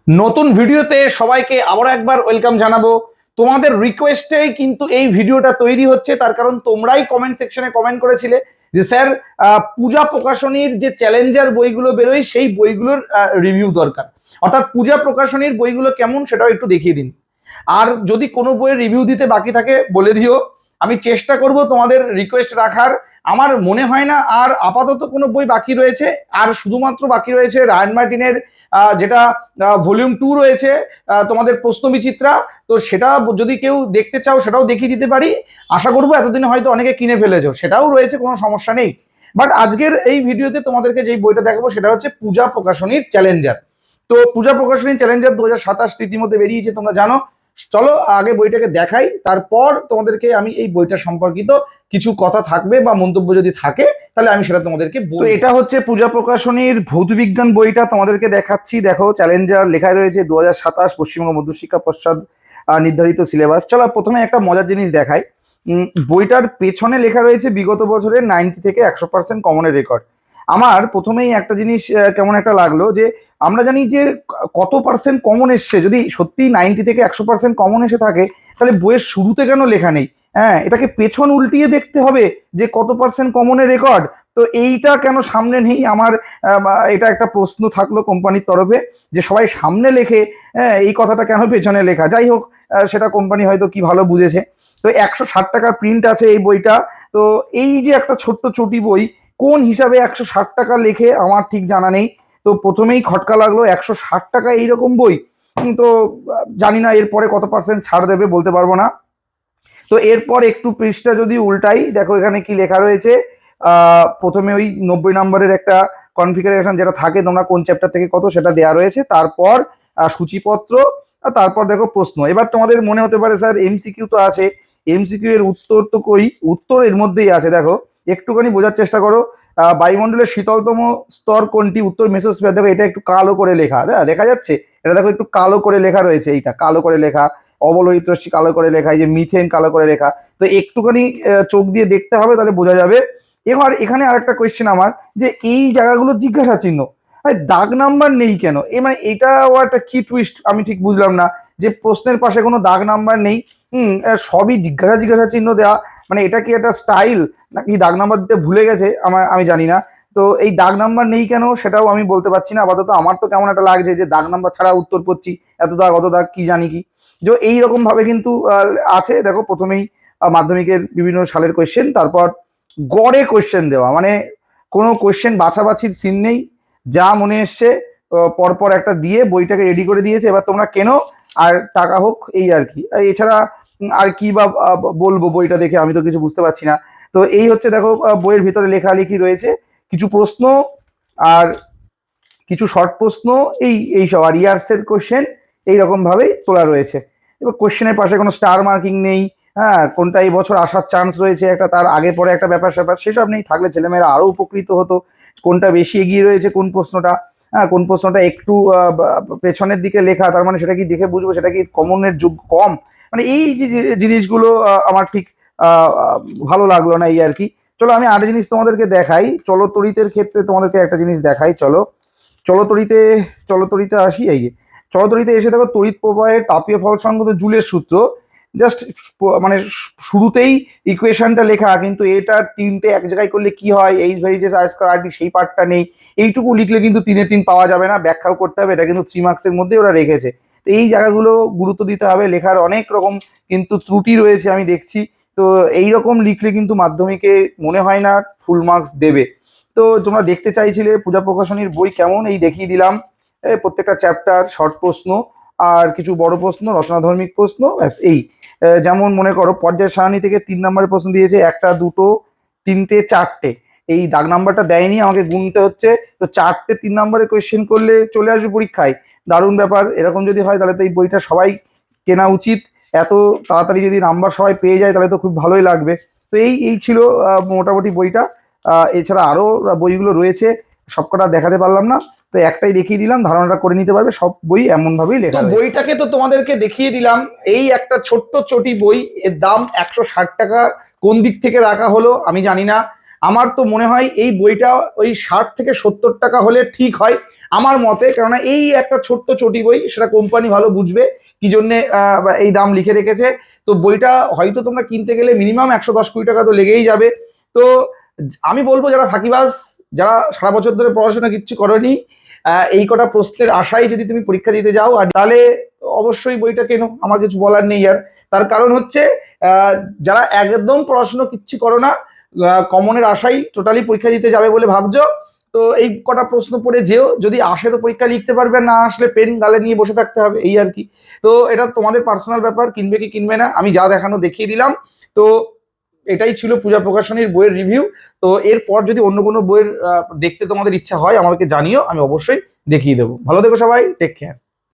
নতুন ভিডিওতে সবাইকে আবার একবার ওয়েলকাম জানাবো। তোমাদের রিকোয়েস্টেই কিন্তু এই ভিডিওটা তৈরি হচ্ছে, তার কারণ তোমরাই কমেন্ট সেকশনে কমেন্ট করেছিলে যে স্যার পূজা প্রকাশনীর যে চ্যালেঞ্জার বইগুলো বেরোয় সেই বইগুলোর রিভিউ দরকার, অর্থাৎ পূজা প্রকাশনীর বইগুলো কেমন সেটাও একটু দেখিয়ে দিন। আর যদি কোনো বইয়ের রিভিউ দিতে বাকি থাকে বলে দিও, আমি চেষ্টা করব তোমাদের রিকোয়েস্ট রাখার। আমার মনে হয় না আর আপাতত কোনো বই বাকি রয়েছে, আর শুধুমাত্র বাকি রয়েছে রায়ান মার্টিনের যেটা ভলিউম 2 রয়েছে, তোমাদের প্রশ্ন বিচিত্রা। তো সেটা যদি কেউ দেখতে চাও সেটাও দেখিয়ে দিতে পারি। আশা করবো এতদিনে হয়তো অনেকে কিনে ফেলেছো, সেটাও রয়েছে, কোনো সমস্যা নেই। বাট আজকের এই ভিডিওতে তোমাদেরকে যেই বইটা দেখাবো সেটা হচ্ছে পূজা প্রকাশনীর চ্যালেঞ্জার। তো পূজা প্রকাশনীর চ্যালেঞ্জার 2027 ইতিমধ্যে বেরিয়েছে, তোমরা জানো। চলো আগে বইটাকে দেখাই, তারপর তোমাদেরকে আমি এই বইটা সম্পর্কিত কিছু কথা থাকবে বা মন্তব্য যদি থাকে তাহলে আমি সেটা তোমাদেরকে বলবো। এটা হচ্ছে পূজা প্রকাশনীর ভৌতবিজ্ঞান বইটা তোমাদেরকে দেখাচ্ছি। দেখো চ্যালেঞ্জার লেখায় রয়েছে 2027 পশ্চিমবঙ্গ মধ্যশিক্ষা পর্ষদ নির্ধারিত সিলেবাস। চলো প্রথমে একটা মজার জিনিস দেখাই। বইটার পেছনে লেখা রয়েছে বিগত বছরের 90 থেকে 100% কমনের রেকর্ড। আমার প্রথমেই একটা জিনিস কেমন একটা লাগলো যে আমরা জানি যে কত পার্সেন্ট কমন এসছে, যদি সত্যি 90 থেকে 100% কমন এসে থাকে তাহলে বইয়ের শুরুতে কেন লেখা নেই? হ্যাঁ, এটাকে পেছন উল্টিয়ে দেখতে হবে যে কত পার্সেন্ট কমনের রেকর্ড। তো এইটা কেন সামনে নেই? আমার এটা একটা প্রশ্ন থাকলো কোম্পানির তরফে, যে সবাই সামনে লেখে, হ্যাঁ, এই কথাটা কেন পেছনে লেখা? যাই হোক, সেটা কোম্পানি হয়তো কি ভালো বুঝেছে। তো 160 টাকার প্রিন্ট আছে এই বইটা। তো এই যে একটা ছোট্ট চটি বই, কোন হিসাবে 160 টাকা লেখে আমার ঠিক জানা নেই। তো প্রথমেই খটকা লাগলো, 160 টাকা এইরকম বই। তো জানি না এরপরে কত পার্সেন্ট ছাড় দেবে, বলতে পারবো না। তো এরপর একটু পৃষ্ঠা যদি উল্টাই, দেখো এখানে কি লেখা রয়েছে। প্রথমে ওই 90 নম্বরের একটা কনফিগারেশন যেটা থাকে, তোমরা কোন চ্যাপ্টার থেকে কত সেটা দেওয়া রয়েছে, তারপর সূচিপত্র, আর তারপর দেখো প্রশ্ন। এবার তোমাদের মনে হতে পারে স্যার এমসিকিউ তো আছে, এমসিকিউ এর উত্তর তো কই? উত্তর এর মধ্যেই আছে, দেখো একটুখানি বোঝার চেষ্টা করো। বায়ুমণ্ডলের শীতলতম স্তর কোনটি? উত্তর মেসোস্ফিয়ার। দেখো এটা একটু কালো করে লেখা, দেখা যাচ্ছে? এটা দেখো একটু কালো করে লেখা রয়েছে, এইটা কালো করে লেখা। অবলোহিত রশ্মি কালো করে লেখা, এই যে মিথেন কালো করে লেখা। তো একটুখানি চোখ দিয়ে দেখতে হবে, তাহলে বোঝা যাবে। এবার এখানে আরেকটা কোয়েশ্চেন আমার, যে এই জায়গাগুলো জিজ্ঞাসা চিহ্ন, দাগ নাম্বার নেই কেন? মানে এটাও একটা কি টুইস্ট, আমি ঠিক বুঝলাম না, যে প্রশ্নের পাশে কোনো দাগ নাম্বার নেই। সবই জিজ্ঞাসা চিহ্ন দেওয়া, মানে এটা কি একটা স্টাইল নাকি দাগ নাম্বার দিতে ভুলে গেছে? আমি জানি না। তো এই দাগ নাম্বার নেই কেন সেটাও আমি বলতে পারছি না আপাতত। আমার তো কেমন একটা লাগছে যে দাগ নাম্বার ছাড়া উত্তর করছি, এত দাগ অত দাগ কি জানি কি। যে এইরকম ভাবে কিন্তু আছে। দেখো প্রথমেই মাধ্যমিকের বিভিন্ন সালের কোয়েশ্চেন, তারপর গড়ে কোয়েশ্চেন দেওয়া, মানে কোনো কোয়েশ্চেন বাছাবাছির সিন নেই, যা মনে এসছে পরপর একটা দিয়ে বইটাকে রেডি করে দিয়েছে, এবার তোমরা কেনো আর টাকা হোক, এই আর কি। এছাড়া আর কি বা বলবো বইটা দেখে, আমি তো কিছু বুঝতে পারছি না। তো এই হচ্ছে দেখো বইয়ের ভিতরে লেখালেখি রয়েছে, কিছু প্রশ্ন আর কিছু শর্ট প্রশ্ন, এই সব, আর ইয়ার্সের কোয়েশ্চেন এইরকম ভাবেই তোলা রয়েছে। এবার কোয়েশ্চেনের পাশে কোনো স্টার মার্কিং নেই, হ্যাঁ, কোনটা এই বছর আসার চান্স রয়েছে একটা, তার আগে পরে একটা ব্যাপার স্যাপার সেসব নেই। থাকলে ছেলেমেয়েরা আরো উপকৃত হতো। কোনটা বেশি এগিয়ে রয়েছে কোন প্রশ্নটা, হ্যাঁ, কোন প্রশ্নটা একটু পেছনের দিকে লেখা, তার মানে সেটা কি দেখে বুঝবো সেটা কি কমনের যুগ কম? মানে এই যে জিনিসগুলো আমার ঠিক ভালো লাগলো না, এই আর কি। চলো আমি আরেকটা জিনিস তোমাদেরকে দেখাই, চলতরিতের ক্ষেত্রে তোমাদেরকে একটা জিনিস দেখাই। চলতরিতে চলতরিতে আসি। এই যে চলতরিতে এসে দেখো, তড়িৎ প্রবাহের তাপীয় ফল সংগত জুলের সূত্র, জাস্ট মানে শুরুতেই ইকুয়েশনটা লেখা, কিন্তু এটা তিনটে এক জায়গায় করলে কি হয়, H varies I square R D, সেই পার্টটা নেই। এইটুকু লিখলে কিন্তু 3-3 পাওয়া যাবে না, ব্যাখ্যাও করতে হবে। এটা কিন্তু 3 মার্কসের মধ্যে ওরা রেখেছে। তো এই জায়গাগুলো গুরুত্ব দিতে হবে, লেখার অনেক রকম কিন্তু ত্রুটি রয়েছে আমি দেখছি। তো এইরকম লিখলে কিন্তু মাধ্যমিকে মনে হয় না ফুল মার্কস দেবে। তো তোমরা দেখতে চাইছিলে পূজা প্রকাশনীর বই কেমন, এই দেখিয়ে দিলাম। প্রত্যেকটা চ্যাপ্টার, শর্ট প্রশ্ন আর কিছু বড় প্রশ্ন, রচনাধর্মিক প্রশ্ন, ব্যাস এই। যেমন মনে করো পর্যায় সারণী থেকে 3 নম্বরের প্রশ্ন দিয়েছে, 1, 2, 3, 4। এই দাগ নাম্বারটা দেয়নি, আমাকে গুনতে হচ্ছে। তো 4টে 3 নম্বরের কোয়েশ্চেন করলে চলে আসবে পরীক্ষায়। দারুণ ব্যাপার। এরকম যদি হয় তাহলে তো এই বইটা সবাই কেনা উচিত। এত তাড়াতাড়ি যদি নাম্বার সবাই পেয়ে যায় তাহলে তো খুব ভালোই লাগবে। তো এই ছিল মোটামুটি বইটা। এছাড়া আরো বইগুলো রয়েছে, সবকটা দেখাতে পারলাম না, তো একটাই দেখিয়ে দিলাম, ধারণাটা করে নিতে পারবে। সব বই এমন ভাবেই লেখা। বইটাকে তো তোমাদেরকে দেখিয়ে দিলাম, এই একটা ছোট্ট চটি বই, এর দাম 160 টাকা। কোন দিক থেকে রাখা হলো আমি জানি না। আমার তো মনে হয় এই বইটা ওই 60 থেকে 70 টাকা হলে ঠিক হয়। আমার মতে, কেননা এই একটা ছোট্ট চটি বই, সেটা কোম্পানি ভালো বুঝবে কি জন্যে এই দাম লিখে রেখেছে। তো বইটা হয়তো তোমরা কিনতে গেলে মিনিমাম 110-20 টাকা তো লেগেই যাবে। তো আমি বলবো যারা ফাঁকিবাজ, যারা সারা বছর ধরে পড়াশোনা কিচ্ছু করনি, এই কটা প্রশ্নের আশায় যদি তুমি পরীক্ষা দিতে যাও, আর তাহলে অবশ্যই বইটা কেনো, আমার কিছু বলার নেই আর। তার কারণ হচ্ছে যারা একদম পড়াশোনা কিচ্ছু করো না, কমনের আশাই টোটালি পরীক্ষা দিতে যাবে বলে ভাবছো, তো এই কটা প্রশ্ন পড়ে যেও, যদি আসে তো পরীক্ষা লিখতে পারবে, না আসলে পেন গালে নিয়ে বসে থাকতে হবে, এই আর কি। তো এটা তোমাদের পার্সোনাল ব্যাপার, কিনবে কি কিনবে না, আমি যা দেখানো দেখিয়ে দিলাম। তো এটাই ছিল পূজা প্রকাশনীর বইয়ের রিভিউ। তো এরপর যদি অন্য কোনো বইয়ের দেখতে তোমাদের ইচ্ছা হয় আমাকে জানিও, আমি অবশ্যই দেখিয়ে দেবো। ভালো থেকো সবাই, টেক কেয়ার।